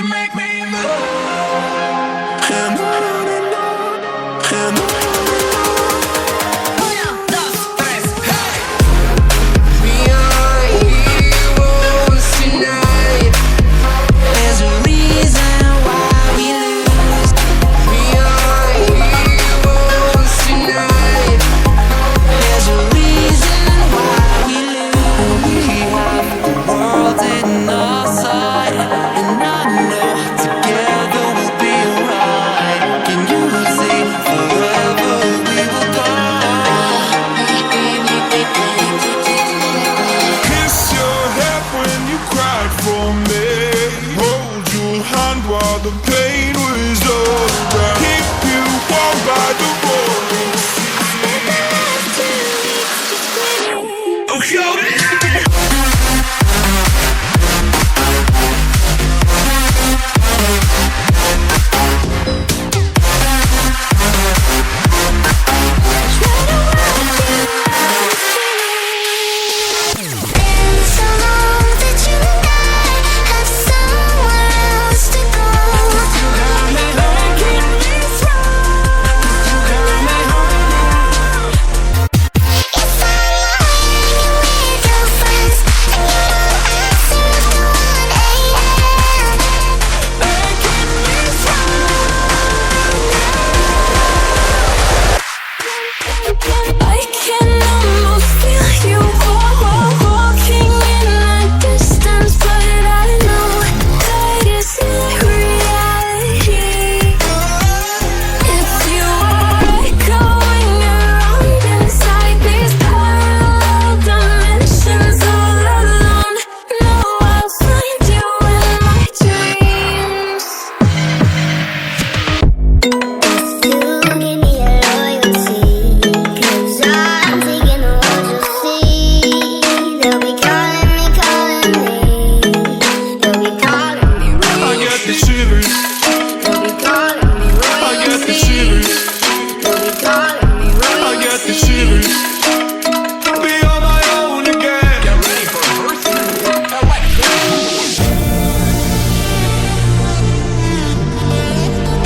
make me move. And on and on and on. The pain was all around. Keep you warm by the roaring sea. Oh,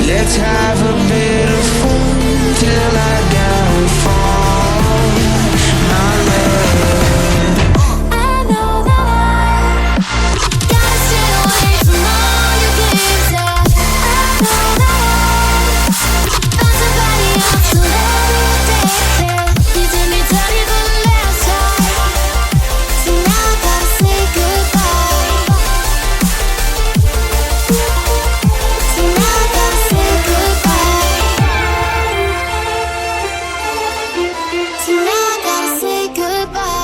let's have a bit of fun till I downfall, my love. I know that I gotta stay away from all your games. I know that I found somebody else to love you. You did me dirty the last time, so now I gotta say goodbye. So now I gotta say goodbye. So now I gotta say goodbye.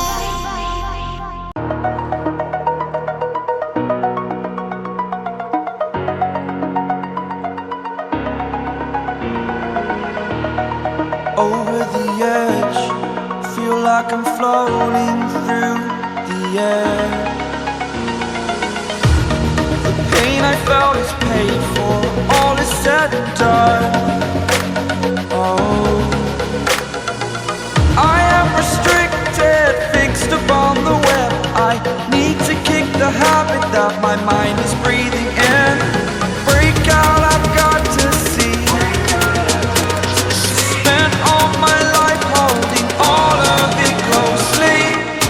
Over the edge, feel like I'm floating through the air. The pain I felt is paid for, all is said and done. Oh, I am restricted, fixed upon the web. I need to kick the habit that my mind is breathing in. Break out, I've got to see. Spent all my life holding all of it closely.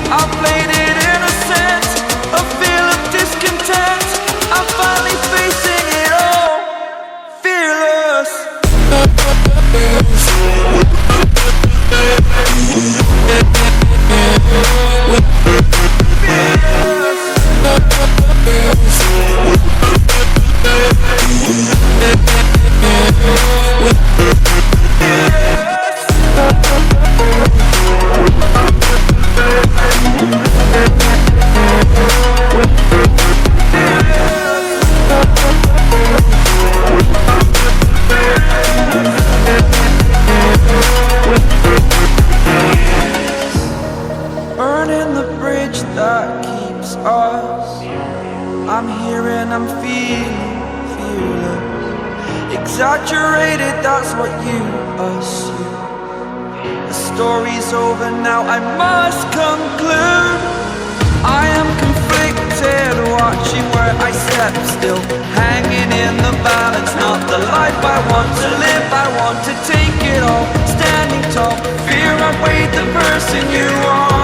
I played it innocent, a feel of discontent. I'm finally facing it all, fearless. Burning the bridge that keeps us. I'm here and I'm feeling fearless. Exaggerated, that's what you assume. The story's over now, I must conclude. I am conflicted, watching where I step still, hanging I want to live, I want to take it all. Standing tall, fear outweighed the person you are.